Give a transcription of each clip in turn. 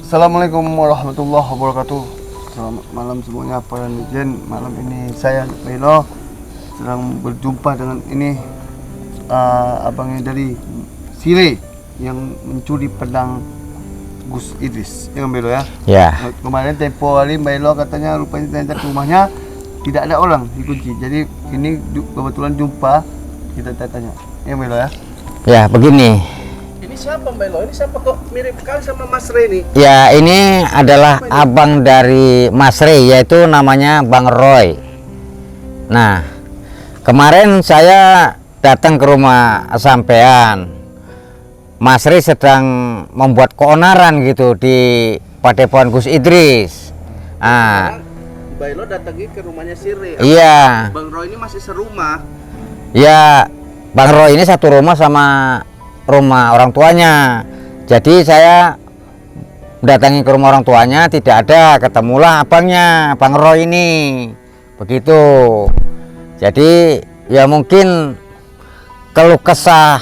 Assalamualaikum warahmatullahi wabarakatuh. Selamat malam semuanya para netizen. Malam ini saya Belo sedang berjumpa dengan ini abangnya dari Sire yang mencuri pedang Gus Idris. Ya Belo ya? Ya. Kemarin tempo hari Belo katanya rupanya ternyata rumahnya tidak ada orang, dikunci. Jadi ini kebetulan jumpa, kita tanya. Ya Belo ya? Ya, begini. Ini siapa Mbak Elo? Ini siapa kok mirip kali sama Mas Rey ini? Ya, ini adalah abang dari Mas Rey, yaitu namanya Bang Roy. Nah, kemarin saya datang ke rumah sampean. Mas Rey sedang membuat keonaran gitu di Padepokan Gus Idris. Mbak Elo datangi ke rumahnya Sire. Iya. Bang Roy ini masih serumah. Ya, Bang Roy ini satu rumah sama rumah orang tuanya. Jadi saya mendatangi ke rumah orang tuanya, tidak ada, ketemulah abangnya Bang Roy ini. Begitu. Jadi ya mungkin keluh kesah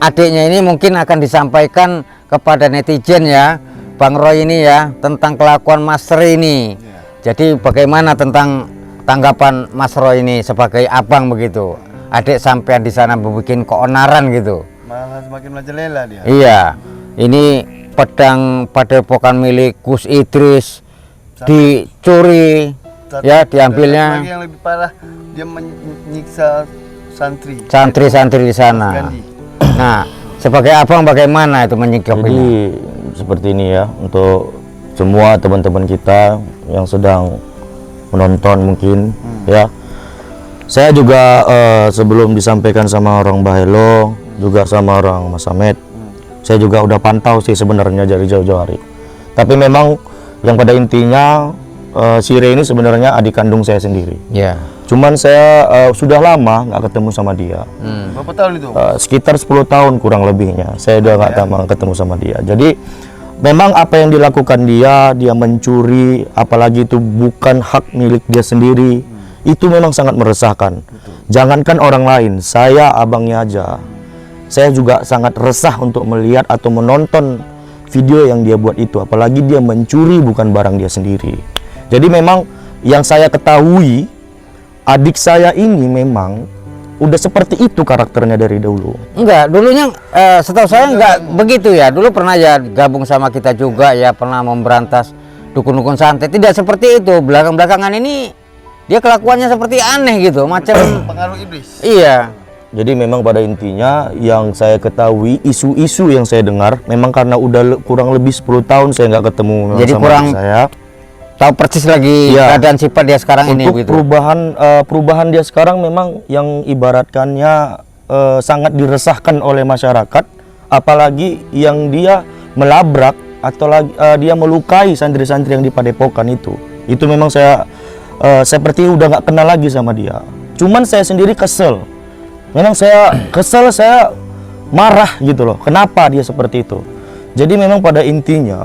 adiknya ini mungkin akan disampaikan kepada netizen ya, Bang Roy ini ya, tentang kelakuan Mas Roy ini. Jadi bagaimana tentang tanggapan Mas Roy ini sebagai abang begitu? Adik sampean di sana membuat keonaran gitu. Malah semakin merajalela dia. Iya, ini pedang Padepokan milik Gus Idris dicuri, ya diambilnya. Lagi yang lebih parah, dia menyiksa santri di sana. Nah, sebagai abang bagaimana itu menyikapinya? Jadi seperti ini ya, untuk semua teman-teman kita yang sedang menonton mungkin ya. Saya juga sebelum disampaikan sama orang Bahelo, juga sama orang Mas Ahmed, saya juga udah pantau sih sebenarnya dari jauh-jauh hari. Tapi memang yang pada intinya Sire ini sebenarnya adik kandung saya sendiri. Ya. Cuman saya sudah lama nggak ketemu sama dia. Berapa tahun itu? Sekitar 10 tahun kurang lebihnya. Saya udah nggak ketemu sama dia. Jadi memang apa yang dilakukan dia mencuri, apalagi itu bukan hak milik dia sendiri. Itu memang sangat meresahkan. Jangankan orang lain, saya abangnya aja, saya juga sangat resah untuk melihat atau menonton video yang dia buat itu. Apalagi dia mencuri bukan barang dia sendiri. Jadi memang yang saya ketahui, adik saya ini memang udah seperti itu karakternya dari dulu. Enggak, dulunya setahu saya enggak begitu ya. Dulu pernah ya gabung sama kita juga ya, pernah memberantas dukun-dukun santet. Tidak seperti itu. Belakangan ini dia kelakuannya seperti aneh gitu, macam pengaruh iblis. Iya. Jadi memang pada intinya yang saya ketahui, isu-isu yang saya dengar, memang karena udah kurang lebih 10 tahun saya nggak ketemu Jadi sama kurang adik saya. Tahu persis lagi keadaan sifat dia sekarang ini Untuk gitu. perubahan dia sekarang memang yang ibaratkannya sangat diresahkan oleh masyarakat, apalagi yang dia melabrak atau dia melukai santri-santri yang di Padepokan itu. Itu memang saya seperti udah nggak kenal lagi sama dia. Cuman saya sendiri kesel. Memang saya kesel, saya marah gitu loh. Kenapa dia seperti itu? Jadi memang pada intinya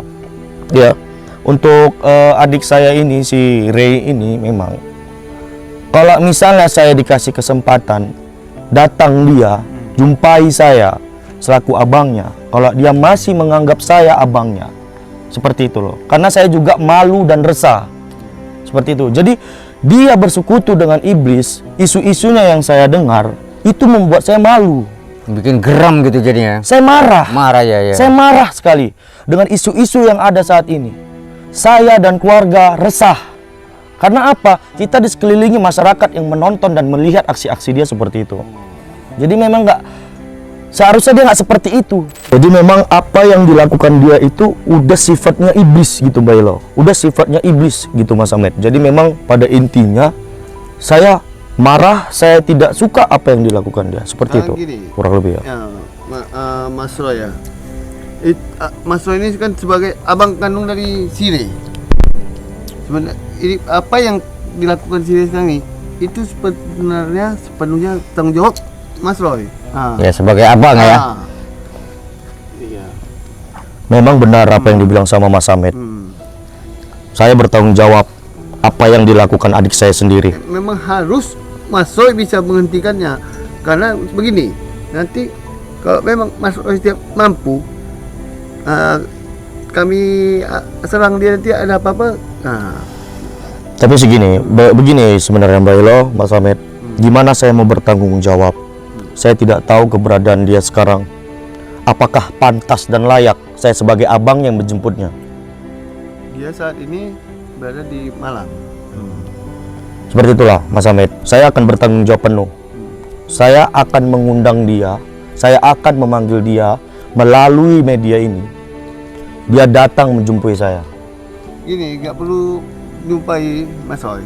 ya, untuk adik saya ini, si Ray ini, memang kalau misalnya saya dikasih kesempatan datang dia, jumpai saya selaku abangnya, kalau dia masih menganggap saya abangnya, seperti itu loh. Karena saya juga malu dan resah. Seperti itu. Jadi dia bersekutu dengan iblis. Isu-isunya yang saya dengar itu membuat saya malu, Bikin geram gitu jadinya. saya marah. Marah ya. Saya marah sekali dengan isu-isu yang ada saat ini. Saya dan keluarga resah. Karena apa? Kita di sekelilingi masyarakat yang menonton dan melihat aksi-aksi dia seperti itu. Jadi memang seharusnya dia nggak seperti itu. Jadi memang apa yang dilakukan dia itu udah sifatnya iblis gitu Mbak Elo. Udah sifatnya iblis gitu Mas Ahmed. Jadi memang pada intinya saya marah, saya tidak suka apa yang dilakukan dia. Seperti itu. Gini, kurang lebih ya. Mas Roy ya. Mas Roy ini kan sebagai abang kandung dari Sire. Sebenarnya ini apa yang dilakukan Sire sekarang ini itu sebenarnya sepenuhnya tanggung jawab Mas Roy. Ya sebagai abang ya. Iya. Memang benar apa yang dibilang sama Mas Ahmed. Saya bertanggung jawab apa yang dilakukan adik saya sendiri. Memang harus Mas Roy bisa menghentikannya. Karena begini, nanti kalau memang Mas Roy setiap mampu kami serang dia nanti ada apa-apa. Nah, Tapi begini sebenarnya Mbak Ilo, Mas Ahmed, gimana saya mau bertanggung jawab? Saya tidak tahu keberadaan dia sekarang. Apakah pantas dan layak saya sebagai abang yang menjemputnya? dia saat ini berada di Malang. Seperti itulah Mas Ahmed, saya akan bertanggung jawab penuh. Saya akan mengundang dia, saya akan memanggil dia melalui media ini. Dia datang menjumpai saya. Gini, nggak perlu jumpai Mas Roy.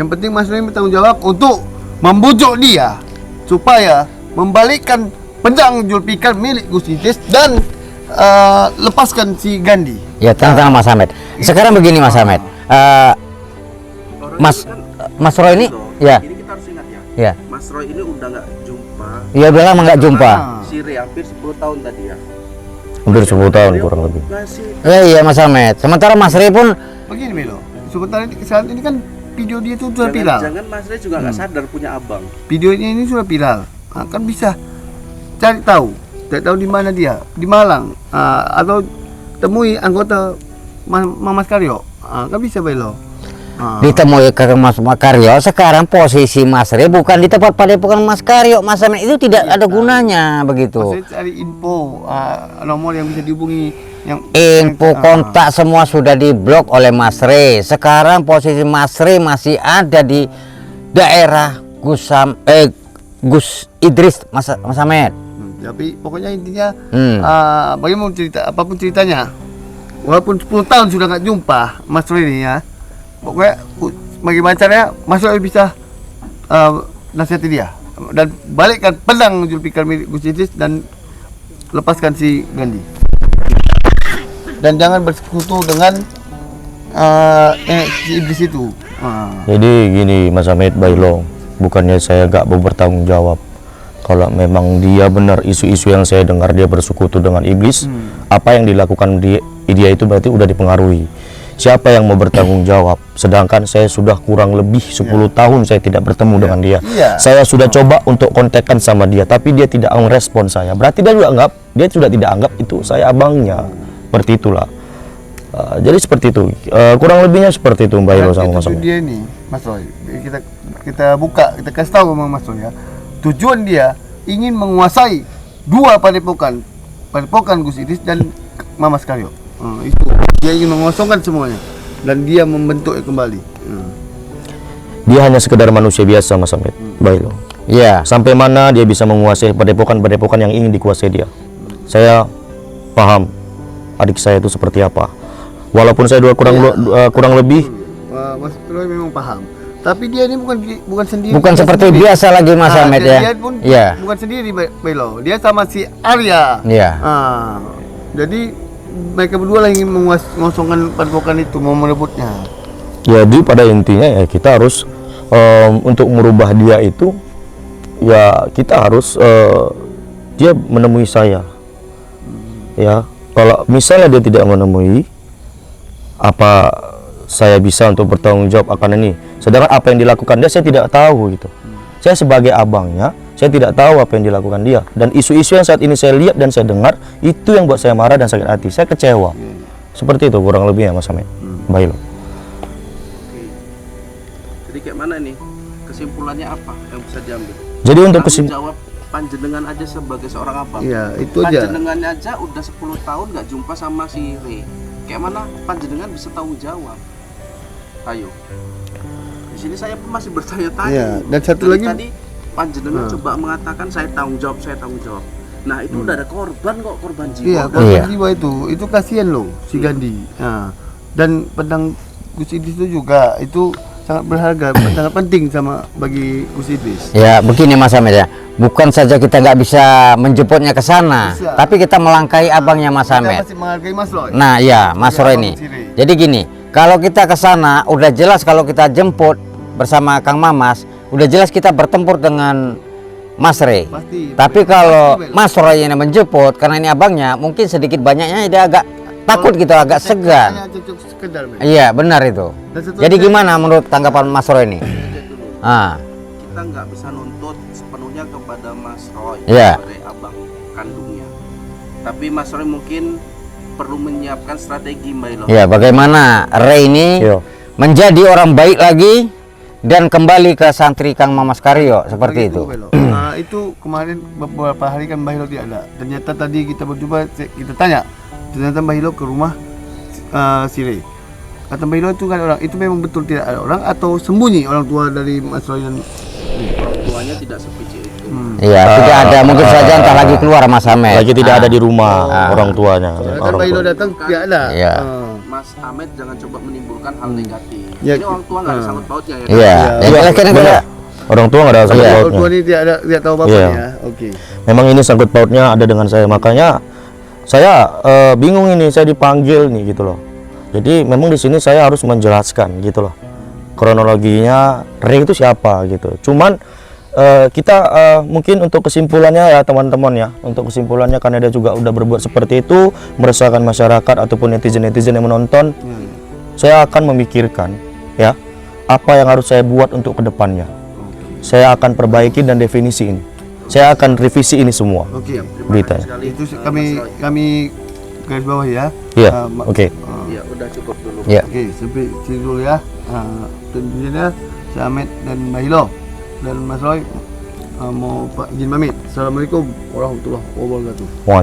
Yang penting Mas Roy bertanggung jawab untuk membujuk dia supaya membalikkan pedang Zulfikar milik Gus Idris dan lepaskan si Gandhi. Ya, tenang Mas Ahmed. Sekarang begini Mas Ahmed. Mas Roy ini, ya. Ini kita harus ingat ya. Ya. Mas Roy ini udah nggak jumpa Ya udah lama nggak jumpa. si Re hampir 10 tahun tadi ya. Hampir 10 tahun kurang lebih. Ngasih Iya Mas Ahmed. Sementara Mas Roy pun Begini Milo, sebentar ini saat ini kan video dia itu sudah viral. jangan Mas Roy juga nggak sadar punya abang. Videonya ini sudah viral. Nah, kan bisa cari tahu di mana dia, di Malang, atau temui anggota Mamas Karyo. Kan bisa Milo. ditemui ke Mas Karyo. Sekarang posisi Mas Roy bukan di tempat padepokan Mas Karyo. Mas Ahmed itu tidak ada gunanya begitu. Saya cari info nomor yang bisa dihubungi, yang Info kontak semua sudah diblok oleh Mas Roy. Sekarang posisi Mas Roy masih ada di daerah Gus Idris, Mas Ahmed. Tapi pokoknya intinya bagaimana cerita, apapun ceritanya, walaupun 10 tahun sudah nggak jumpa Mas Roy ini ya, pokoknya bagaimana caranya Mas Roy bisa nasihati dia dan balikkan pedang Zulfikar milik Gus Idris dan lepaskan si Gandhi. Dan jangan bersekutu dengan si iblis itu. Jadi gini Mas Ahmed Bailo, bukannya saya gak mau bertanggung jawab. Kalau memang dia benar isu-isu yang saya dengar dia bersekutu dengan iblis, apa yang dilakukan dia itu berarti udah dipengaruhi. Siapa yang mau bertanggung jawab? Sedangkan saya sudah kurang lebih 10 tahun saya tidak bertemu dengan dia. Saya sudah coba untuk kontakkan sama dia, tapi dia tidak merespon saya. Berarti dia sudah tidak anggap itu saya abangnya. Seperti itulah. Jadi seperti itu. Kurang lebihnya seperti itu Mbak Ilo sama Mas Ahmed. Dia ini, Mas Roy. Kita buka, kita kasih tahu sama Mas Roy ya. Tujuan dia ingin menguasai dua padepokan Gus Idris dan Mamas Karyo. Itu dia ingin mengosongkan semuanya dan dia membentuknya kembali. Dia hanya sekedar manusia biasa Mas Ahmed Bailo. Iya. Sampai mana dia bisa menguasai padepokan-padepokan yang ingin dikuasai dia. Saya paham adik saya itu seperti apa. Walaupun saya kurang lebih Mas Roy memang paham. Tapi dia ini bukan sendiri. Bukan seperti biasa lagi Mas Ahmed ya. Dia pun bukan sendiri Belo. Dia sama si Arya. Iya. Jadi mereka berdua lah ingin mengosongkan padepokan itu, mau merebutnya. jadi pada intinya ya kita harus untuk merubah dia itu ya kita harus dia menemui saya. Ya, kalau misalnya dia tidak menemui, apa saya bisa untuk bertanggung jawab akan ini? Sedangkan apa yang dilakukan dia saya tidak tahu gitu. Saya sebagai abangnya, saya tidak tahu apa yang dilakukan dia. Dan isu-isu yang saat ini saya lihat dan saya dengar, itu yang buat saya marah dan sakit hati. Saya kecewa. Seperti itu kurang lebihnya Mas Ahmed. Bailo. Jadi kayak mana nih? Kesimpulannya apa yang bisa diambil? Jadi untuk Tanggung jawab panjenengan aja sebagai seorang abang. Iya, itu aja. Panjenengannya aja udah 10 tahun nggak jumpa sama si Re. Kayak mana panjenengan bisa tanggung jawab? Ayo. Di sini saya pun masih bertanya-tanya. Iya, dan satu Dari lagi tadi panjenengan coba mengatakan saya tanggung jawab. Nah, itu udah ada korban kok, korban jiwa. Iya, kan? korban jiwa itu kasihan loh si Gandhi. Dan pedang Gus Idris itu juga itu sangat berharga, sangat penting bagi Gus Idris. Ya begini Mas Ahmed ya. Bukan saja kita nggak bisa menjemputnya ke sana, Bisa. tapi kita melangkahi abangnya Mas Kita Ahmed. masih menghargai Mas Roy. Nah ya Mas Sebagai Roy abang ini. si Re. Jadi gini, kalau kita ke sana udah jelas kalau kita jemput bersama Kang Mamas, udah jelas kita bertempur dengan Mas Roy. Pasti. Tapi kalau Pasti, Bel. Mas Roy yang menjemput karena ini abangnya, mungkin sedikit banyaknya dia agak takut gitu, agak segan. Hanya cocok sekedar, Bel. Iya benar itu. Dan satu Jadi lagi- gimana menurut tanggapan Mas Roy ini? Kita nggak bisa nuntut sepenuhnya kepada Mas Roy Iya. sebagai abang kandungnya. Tapi Mas Roy mungkin perlu menyiapkan strategi Mbak Ilo. Ya, bagaimana Ray ini Iya. menjadi orang baik lagi dan kembali ke santri Kang Mamas Karyo seperti itu. Itu kemarin beberapa hari kan Mbah Hilo tidak ada. Ternyata tadi kita berjumpa, kita tanya. Ternyata Mbah Hilo ke rumah si Ray. Kata Mbah Hilo itu kan orang, itu memang betul tidak ada orang atau sembunyi orang tua dari Mas Roy dan Orang tuanya tidak sepicik itu. Iya, tidak ada, mungkin saja entah lagi keluar Mas Ahmed. Lagi tidak ada di rumah orang tuanya. kan Orang Mbah Hilo tua. datang tidak ada. Iya. Mas Ahmed jangan coba menimbulkan hal negatif. Ya, Ini orang tua nggak ada sangkut pautnya ya. Iya, Iya. yang akhirnya Benar. kita Orang tua nggak ada sangkut Iya. Orang pautnya. tua ini tidak tahu apa-apa Iya. ya. Oke. Memang ini sangkut pautnya ada dengan saya, makanya saya bingung ini, saya dipanggil nih gitu loh. Jadi memang di sini saya harus menjelaskan gitu loh, kronologinya Ray itu siapa gitu. Cuman kita mungkin untuk kesimpulannya ya teman-teman ya, untuk kesimpulannya karena dia juga udah berbuat seperti itu, meresahkan masyarakat ataupun netizen-netizen yang menonton, saya akan memikirkan ya apa yang harus saya buat untuk kedepannya. Saya akan perbaiki dan definisi ini. Saya akan revisi ini semua. Oke. Beritanya. Itu kami garis bawah ya. Iya, oke. Ya udah cukup dulu. ya. Oke, sampai sini dulu ya. Tentunya saya Ahmed dan Mbah Hilo dan Mas Roy mau izin pamit. Assalamualaikum warahmatullahi wabarakatuh. Wah,